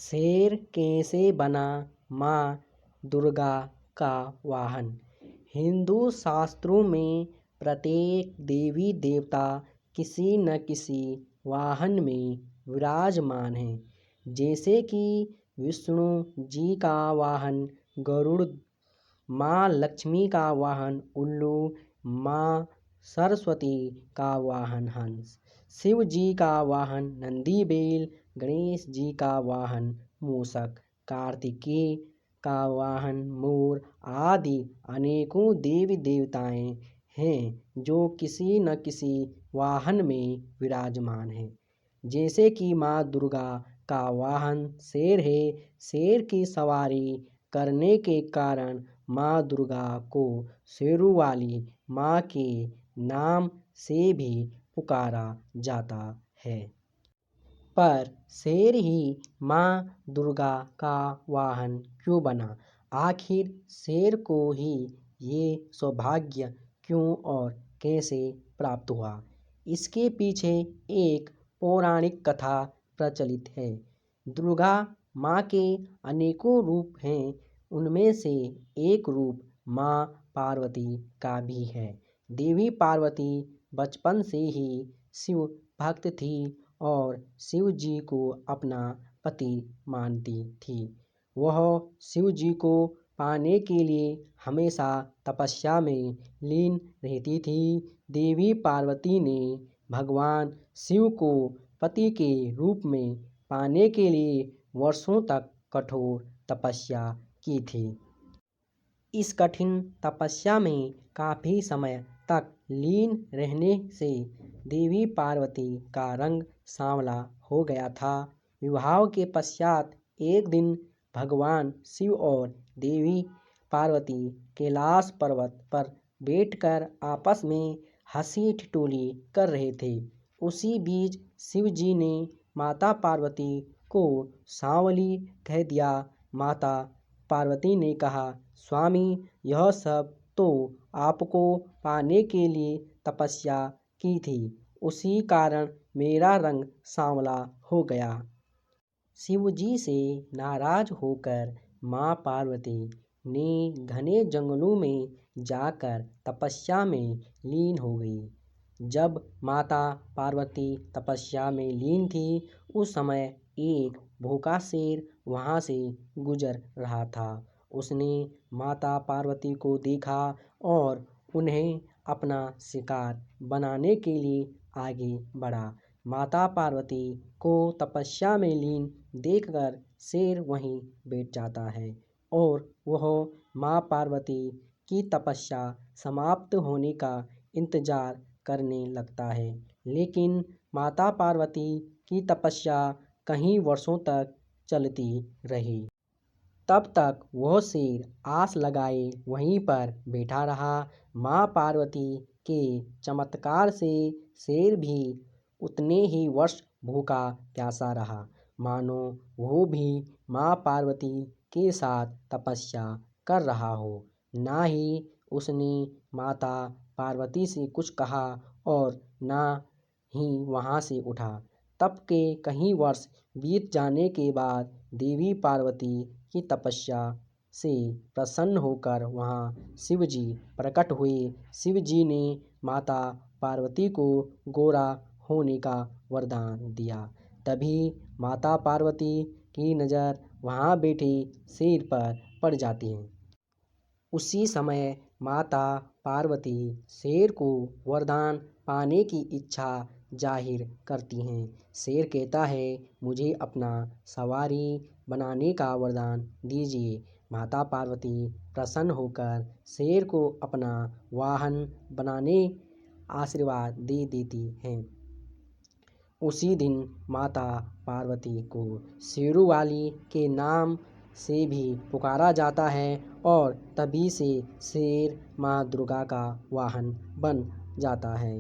शेर कैसे बना माँ दुर्गा का वाहन। हिंदू शास्त्रों में प्रत्येक देवी देवता किसी न किसी वाहन में विराजमान हैं। जैसे कि विष्णु जी का वाहन गरुड़, माँ लक्ष्मी का वाहन उल्लू, माँ सरस्वती का वाहन हंस, शिव जी का वाहन नंदी बैल, गणेश जी का वाहन मूषक, कार्तिकेय का वाहन मोर आदि अनेकों देवी देवताएं हैं जो किसी न किसी वाहन में विराजमान हैं। जैसे कि माँ दुर्गा का वाहन शेर है। शेर की सवारी करने के कारण माँ दुर्गा को शेरों वाली माँ के नाम से भी पुकारा जाता है। पर शेर ही माँ दुर्गा का वाहन क्यों बना? आखिर शेर को ही ये सौभाग्य क्यों और कैसे प्राप्त हुआ? इसके पीछे एक पौराणिक कथा प्रचलित है। दुर्गा माँ के अनेकों रूप हैं, उनमें से एक रूप माँ पार्वती का भी है। देवी पार्वती बचपन से ही शिव भक्त थी और शिव जी को अपना पति मानती थी। वह शिव जी को पाने के लिए हमेशा तपस्या में लीन रहती थी। देवी पार्वती ने भगवान शिव को पति के रूप में पाने के लिए वर्षों तक कठोर तपस्या की थी। इस कठिन तपस्या में काफ़ी समय तक लीन रहने से देवी पार्वती का रंग सांवला हो गया था। विवाह के पश्चात एक दिन भगवान शिव और देवी पार्वती कैलाश पर्वत पर बैठकर आपस में हंसी ठिठोली कर रहे थे। उसी बीच शिव जी ने माता पार्वती को सांवली कह दिया। माता पार्वती ने कहा, स्वामी, यह सब तो आपको पाने के लिए तपस्या की थी, उसी कारण मेरा रंग सांवला हो गया। शिव जी से नाराज होकर माँ पार्वती ने घने जंगलों में जाकर तपस्या में लीन हो गई। जब माता पार्वती तपस्या में लीन थी, उस समय एक भूखा शेर वहाँ से गुजर रहा था। उसने माता पार्वती को देखा और उन्हें अपना शिकार बनाने के लिए आगे बढ़ा। माता पार्वती को तपस्या में लीन देखकर शेर वहीं बैठ जाता है और वह माँ पार्वती की तपस्या समाप्त होने का इंतजार करने लगता है। लेकिन माता पार्वती की तपस्या कई वर्षों तक चलती रही। तब तक वह शेर आस लगाए वहीं पर बैठा रहा। माँ पार्वती के चमत्कार से शेर भी उतने ही वर्ष भूखा प्यासा रहा, मानो वो भी माँ पार्वती के साथ तपस्या कर रहा हो। ना ही उसने माता पार्वती से कुछ कहा और ना ही वहाँ से उठा। तब के कई वर्ष बीत जाने के बाद देवी पार्वती की तपस्या से प्रसन्न होकर वहाँ शिव जी प्रकट हुए। शिव जी ने माता पार्वती को गोरा होने का वरदान दिया। तभी माता पार्वती की नज़र वहाँ बैठे शेर पर पड़ जाती है। उसी समय माता पार्वती शेर को वरदान पाने की इच्छा जाहिर करती हैं। शेर कहता है, मुझे अपना सवारी बनाने का वरदान दीजिए। माता पार्वती प्रसन्न होकर शेर को अपना वाहन बनाने आशीर्वाद दे देती हैं। उसी दिन माता पार्वती को शेरों वाली के नाम से भी पुकारा जाता है और तभी से शेर माँ दुर्गा का वाहन बन जाता है।